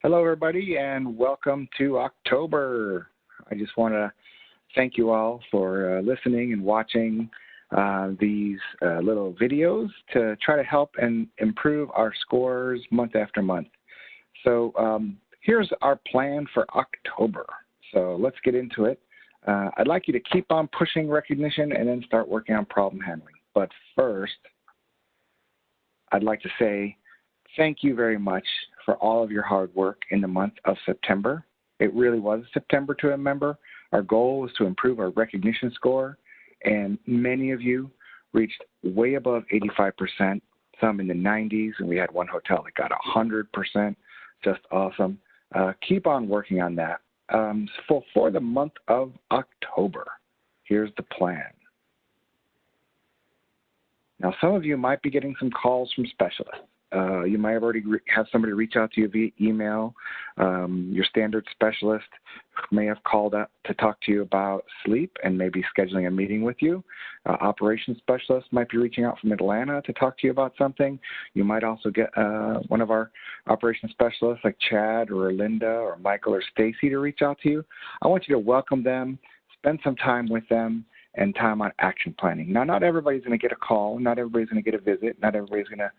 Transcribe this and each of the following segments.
Hello, everybody, and welcome to October. I just want to thank you all for listening and watching these little videos to try to help and improve our scores month after month. So here's our plan for October. So let's get into it. I'd like you to keep on pushing recognition and then start working on problem handling. But first, I'd like to say thank you very much for all of your hard work in the month of September. It really was September to remember. Our goal was to improve our recognition score, and many of you reached way above 85%, some in the 90s, and we had one hotel that got 100%. Just awesome. Keep on working on that. For the month of October, here's the plan. Now, some of you might be getting some calls from specialists. You might have already have somebody reach out to you via email. Your standard specialist may have called up to talk to you about sleep and maybe scheduling a meeting with you. Operations specialist might be reaching out from Atlanta to talk to you about something. You might also get one of our operations specialists like Chad or Linda or Michael or Stacy to reach out to you. I want you to welcome them, spend some time with them, and time on action planning. Now, not everybody's going to get a call. Not everybody's going to get a visit. Not everybody's going to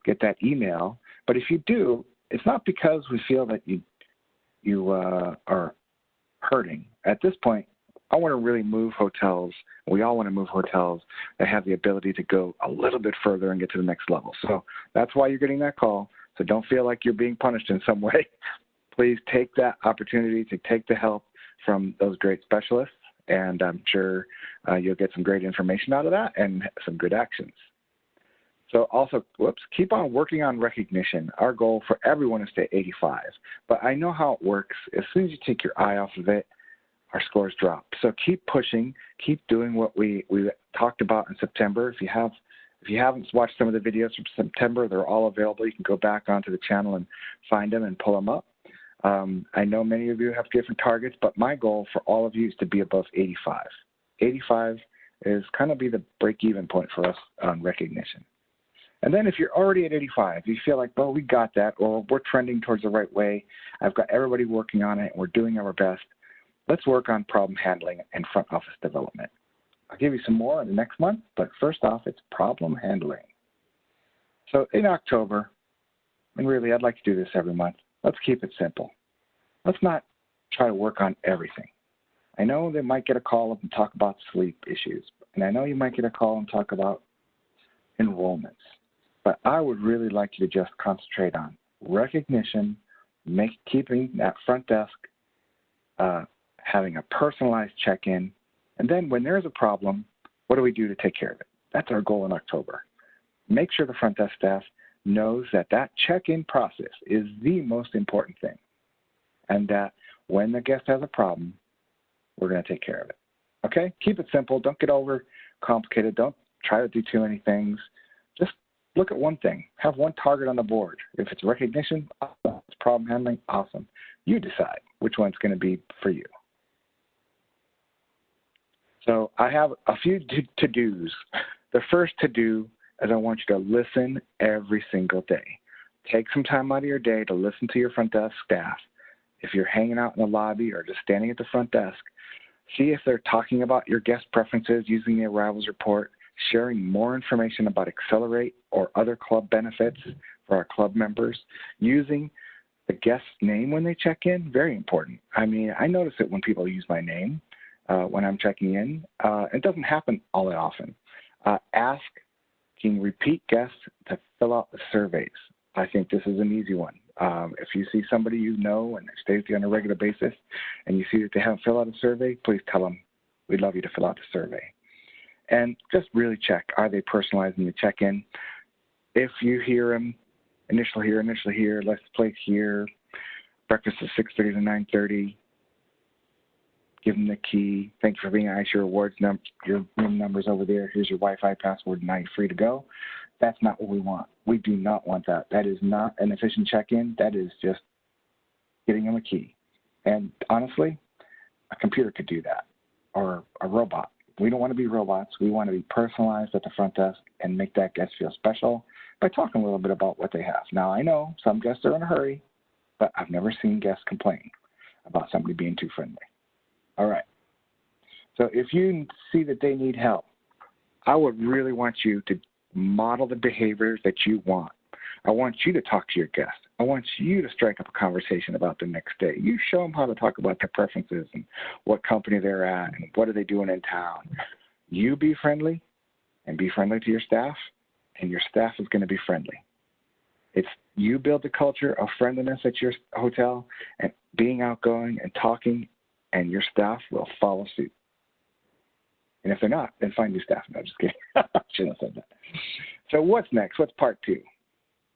get that email. But if you do, it's not because we feel that you are hurting. At this point, I want to really move hotels. We all want to move hotels that have the ability to go a little bit further and get to the next level. So that's why you're getting that call. So don't feel like you're being punished in some way. Please take that opportunity to take the help from those great specialists, and I'm sure you'll get some great information out of that and some good actions. So also, keep on working on recognition. Our goal for everyone is to 85. But I know how it works. As soon as you take your eye off of it, our scores drop. So keep pushing. Keep doing what we talked about in September. If you haven't watched some of the videos from September, they're all available. You can go back onto the channel and find them and pull them up. I know many of you have different targets, but my goal for all of you is to be above 85. 85 is kind of be the break-even point for us on recognition. And then if you're already at 85, you feel like, well, we got that, or we're trending towards the right way, I've got everybody working on it, and we're doing our best, let's work on problem handling and front office development. I'll give you some more in the next month, but first off, it's problem handling. So in October, and really I'd like to do this every month, let's keep it simple. Let's not try to work on everything. I know they might get a call up and talk about sleep issues, and I know you might get a call and talk about enrollments. But I would really like you to just concentrate on recognition, keeping that front desk, having a personalized check-in, and then when there's a problem, what do we do to take care of it? That's our goal in October. Make sure the front desk staff knows that that check-in process is the most important thing, and that when the guest has a problem, we're going to take care of it. Okay? Keep it simple. Don't get overcomplicated. Don't try to do too many things. Just look at one thing. Have one target on the board. If it's recognition, awesome. If it's problem handling, awesome. You decide which one's going to be for you. So I have a few to-dos. The first to-do is I want you to listen every single day. Take some time out of your day to listen to your front desk staff. If you're hanging out in the lobby or just standing at the front desk, see if they're talking about your guest preferences using the arrivals report, sharing more information about Accelerate or other club benefits for our club members, using the guest's name when they check in, very important. I mean, I notice it when people use my name when I'm checking in. It doesn't happen all that often. Asking repeat guests to fill out the surveys. I think this is an easy one. If you see somebody you know and they stay with you on a regular basis and you see that they haven't filled out a survey, please tell them we'd love you to fill out the survey. And just really check, are they personalizing the check-in? If you hear them, initial here, let's place here, breakfast is 6:30 to 9:30, give them the key. Thank you for being nice. Your rewards, your room number's over there. Here's your Wi-Fi password, now you're free to go. That's not what we want. We do not want that. That is not an efficient check-in. That is just getting them a key. And honestly, a computer could do that, or a robot. We don't want to be robots. We want to be personalized at the front desk and make that guest feel special by talking a little bit about what they have. Now, I know some guests are in a hurry. but I've never seen guests complain about somebody being too friendly. All right. So if you see that they need help, I would really want you to model the behaviors that you want. I want you to talk to your guests. I want you to strike up a conversation about the next day. You show them how to talk about their preferences and what company they're at and what are they doing in town. You be friendly and be friendly to your staff, and your staff is going to be friendly. It's you build the culture of friendliness at your hotel and being outgoing and talking, and your staff will follow suit. And if they're not, then find new staff. No, just kidding. I shouldn't have said that. So what's next? What's part two?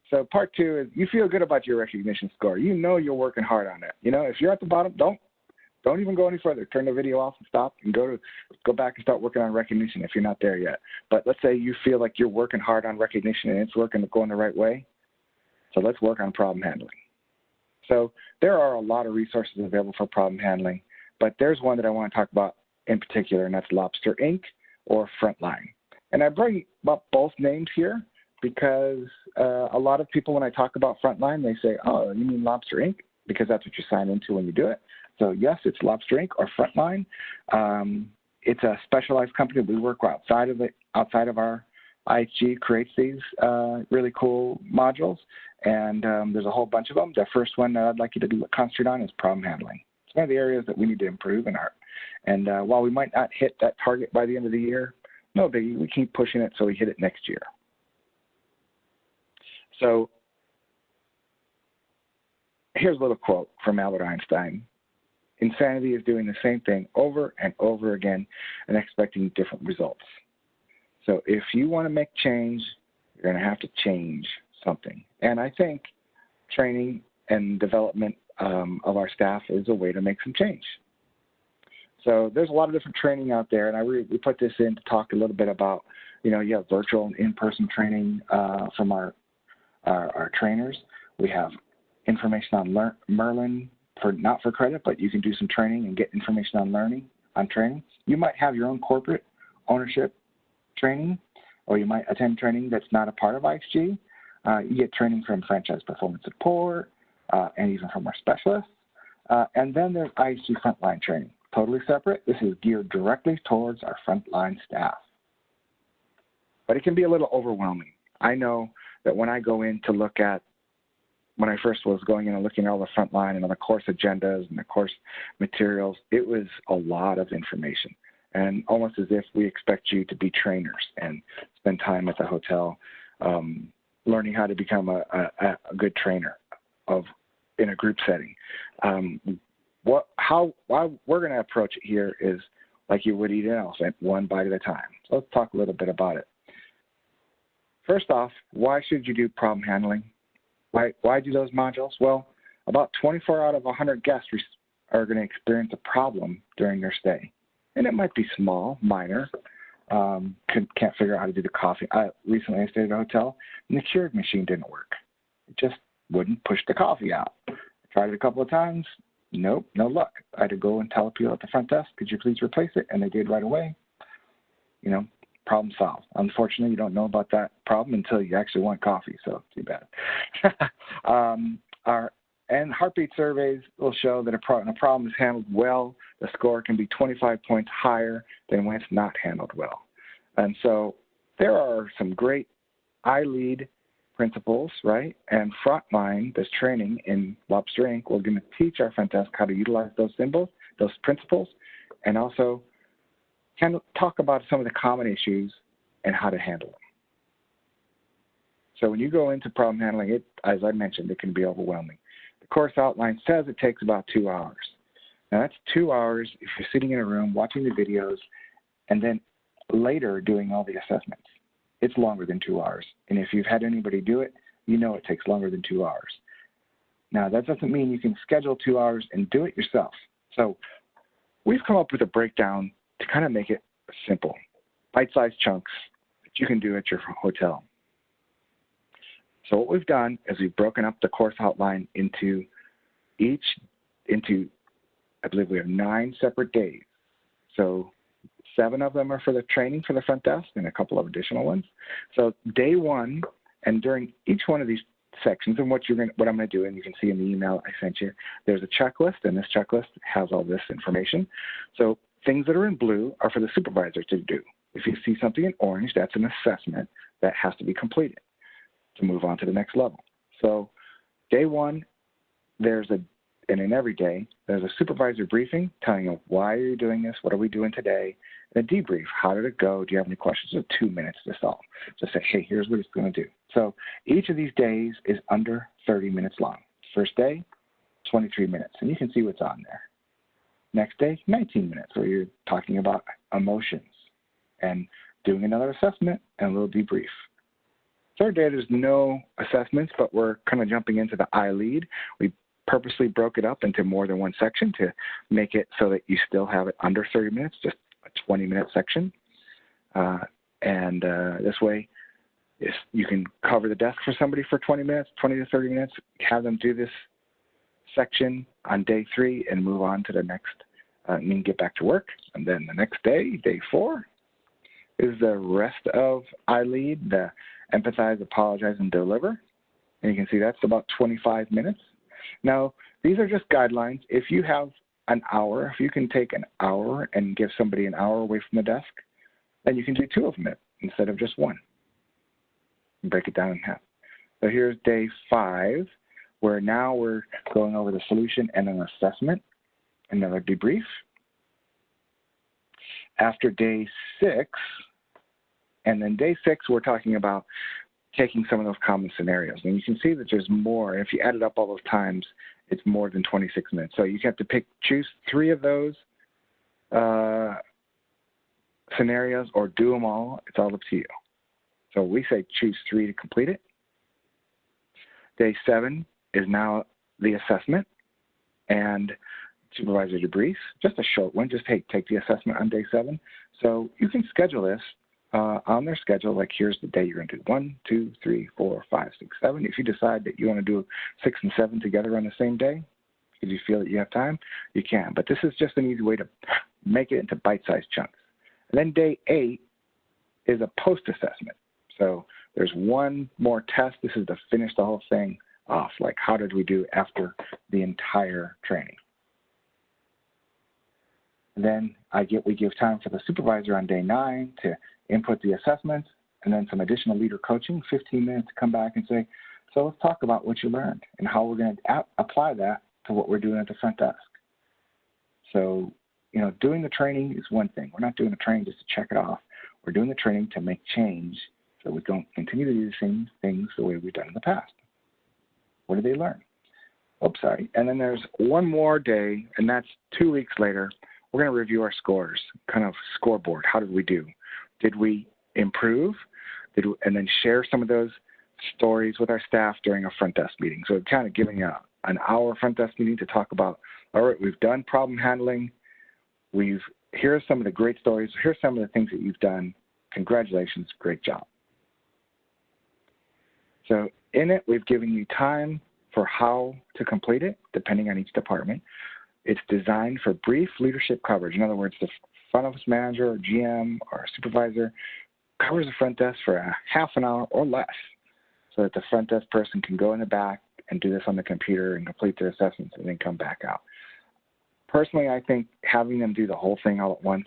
So part two is you feel good about your recognition score. You know you're working hard on it. You know, if you're at the bottom, don't even go any further. Turn the video off and stop and go back and start working on recognition if you're not there yet. But let's say you feel like you're working hard on recognition and it's going the right way. So let's work on problem handling. So there are a lot of resources available for problem handling, but there's one that I want to talk about in particular, and that's Lobster Inc. or Frontline. And I bring up both names here because a lot of people, when I talk about Frontline, they say, oh, you mean Lobster Inc.? Because that's what you sign into when you do it. So yes, it's Lobster Inc. or Frontline. It's a specialized company. We work outside of our IHG creates these really cool modules, and there's a whole bunch of them. The first one that I'd like you to concentrate on is problem handling. It's one of the areas that we need to improve in our. And while we might not hit that target by the end of the year, no biggie. We keep pushing it so we hit it next year. So here's a little quote from Albert Einstein. Insanity is doing the same thing over and over again and expecting different results. So if you want to make change, you're going to have to change something. And I think training and development of our staff is a way to make some change. So there's a lot of different training out there, and we put this in to talk a little bit about, you have virtual and in-person training from our trainers. We have information on Merlin, not for credit, but you can do some training and get information on training. You might have your own corporate ownership training, or you might attend training that's not a part of IHG. You get training from franchise performance support and even from our specialists. And then there's IHG frontline training, totally separate. This is geared directly towards our frontline staff. But it can be a little overwhelming. I know that when I go in to look at, when I first was going in and looking at all the frontline and all the course agendas and the course materials, it was a lot of information. And almost as if we expect you to be trainers and spend time at the hotel learning how to become a good trainer in a group setting. How we're going to approach it here is like you would eat an elephant, one bite at a time. So let's talk a little bit about it. First off, why should you do problem handling? Why do those modules? Well, about 24 out of 100 guests are going to experience a problem during their stay. And it might be small, minor, can't figure out how to do the coffee. Recently I stayed at a hotel, and the Keurig machine didn't work. It just wouldn't push the coffee out. I tried it a couple of times. Nope, no luck. I had to go and tell people at the front desk, could you please replace it? And they did right away. Problem solved. Unfortunately, you don't know about that problem until you actually want coffee, so too bad. And heartbeat surveys will show that when a problem is handled well, the score can be 25 points higher than when it's not handled well. And so there are some great iLead principles, right? And Frontline, this training in Lobster Inc., we're going to teach our front desk how to utilize those principles, and also kind of talk about some of the common issues and how to handle them. So when you go into problem handling, as I mentioned, it can be overwhelming. The course outline says it takes about 2 hours. Now that's 2 hours if you're sitting in a room watching the videos and then later doing all the assessments. It's longer than 2 hours. And if you've had anybody do it, you know it takes longer than 2 hours. Now that doesn't mean you can schedule 2 hours and do it yourself. So we've come up with a breakdown to kind of make it simple, bite-sized chunks that you can do at your hotel. So what we've done is we've broken up the course outline into I believe we have 9 separate days. So 7 of them are for the training for the front desk and a couple of additional ones. So day 1, and during each one of these sections. And what I'm going to do, and you can see in the email I sent you, there's a checklist, and this checklist has all this information. So things that are in blue are for the supervisor to do. If you see something in orange, that's an assessment that has to be completed to move on to the next level. So day one, and in every day, there's a supervisor briefing telling you why are you doing this, what are we doing today, and a debrief. How did it go? Do you have any questions? So 2 minutes to solve. Just say, hey, here's what it's going to do. So each of these days is under 30 minutes long. First day, 23 minutes, and you can see what's on there. Next day, 19 minutes, where you're talking about emotions and doing another assessment and a little debrief. Third day, there's no assessments, but we're kind of jumping into the iLead. We purposely broke it up into more than one section to make it so that you still have it under 30 minutes, just a 20-minute section. This way, you can cover the desk for somebody for 20 minutes, 20 to 30 minutes, have them do this section on day 3 and move on to the next, and then get back to work. And then the next day, day 4, is the rest of iLead, the empathize, apologize, and deliver. And you can see that's about 25 minutes. Now, these are just guidelines. If you have an hour, if you can take an hour and give somebody an hour away from the desk, then you can do 2 of them instead of just 1. Break it down in half. So here's day 5, where now we're going over the solution and an assessment, another debrief. After day 6, and then day 6, we're talking about taking some of those common scenarios. And you can see that there's more. If you added up all those times, it's more than 26 minutes. So you have to choose 3 of those scenarios or do them all. It's all up to you. So we say choose 3 to complete it. Day 7 is now the assessment and supervisor debrief, just a short one. Just take the assessment on day 7. So you can schedule this on their schedule, like here's the day you're going to do 1, 2, 3, 4, 5, 6, 7. If you decide that you want to do 6 and 7 together on the same day, because you feel that you have time, you can. But this is just an easy way to make it into bite-sized chunks. And then day 8 is a post-assessment. So there's one more test. This is to finish the whole thing off, like how did we do after the entire training. And then we give time for the supervisor on day 9 to input the assessments, and then some additional leader coaching, 15 minutes to come back and say, so let's talk about what you learned and how we're going to apply that to what we're doing at the front desk. So, doing the training is one thing. We're not doing the training just to check it off. We're doing the training to make change so we don't continue to do the same things the way we've done in the past. What did they learn? Oops, sorry. And then there's one more day, and that's 2 weeks later. We're going to review our scores, kind of scoreboard. How did we do? Did we improve? And then share some of those stories with our staff during a front desk meeting. So kind of giving an hour front desk meeting to talk about, all right, we've done problem handling. Here's some of the great stories. Here's some of the things that you've done. Congratulations, great job. So in it, we've given you time for how to complete it, depending on each department. It's designed for brief leadership coverage. In other words, the front office manager or GM or supervisor covers the front desk for a half an hour or less so that the front desk person can go in the back and do this on the computer and complete their assessments and then come back out. Personally, I think having them do the whole thing all at once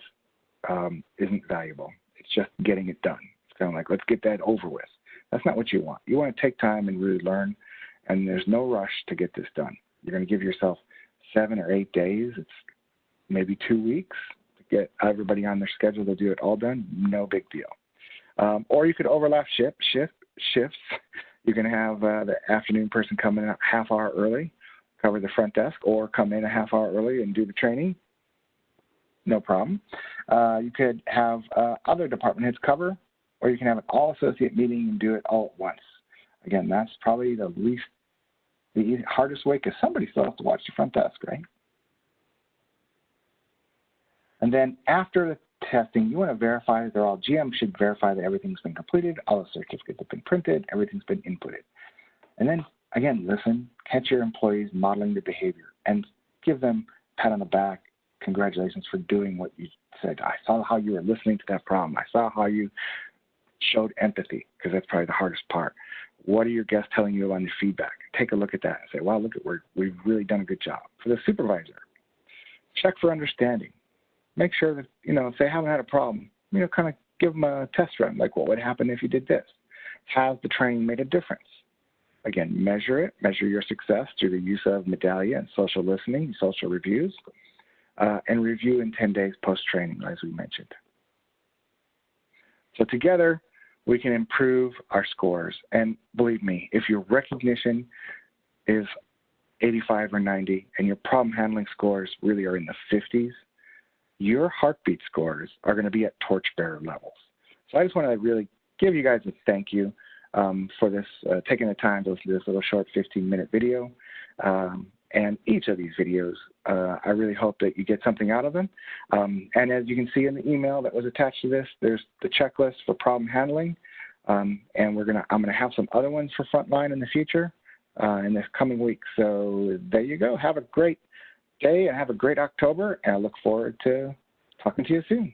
isn't valuable. It's just getting it done. It's kind of like, let's get that over with. That's not what you want. You want to take time and really learn, and there's no rush to get this done. You're going to give yourself 7 or 8 days. It's maybe 2 weeks to get everybody on their schedule to do it all done. No big deal. Or you could overlap shifts. You can have the afternoon person come in a half hour early, cover the front desk, or come in a half hour early and do the training. No problem. You could have other department heads cover, or you can have an all-associate meeting and do it all at once. Again, that's probably the hardest way because somebody still has to watch the front desk, right? And then after the testing, you want to verify that GM should verify that everything's been completed, all the certificates have been printed, everything's been inputted. And then, again, listen, catch your employees modeling the behavior, and give them a pat on the back. Congratulations for doing what you said. I saw how you were listening to that problem. I saw how you showed empathy, because that's probably the hardest part. What are your guests telling you on your feedback? Take a look at that and say, wow, look, we've really done a good job. For the supervisor, check for understanding. Make sure that, if they haven't had a problem, kind of give them a test run, like what would happen if you did this? Has the training made a difference? Again, measure it, measure your success through the use of Medallia and social listening, social reviews, and review in 10 days post-training, as we mentioned. So together, we can improve our scores. And believe me, if your recognition is 85 or 90 and your problem handling scores really are in the 50s, your heartbeat scores are going to be at torchbearer levels. So I just want to really give you guys a thank you for this, taking the time to listen to this little short 15-minute video. And each of these videos, I really hope that you get something out of them. And as you can see in the email that was attached to this, there's the checklist for problem handling. And I'm gonna have some other ones for Frontline in the future, in this coming week. So there you go. Have a great day and have a great October. And I look forward to talking to you soon.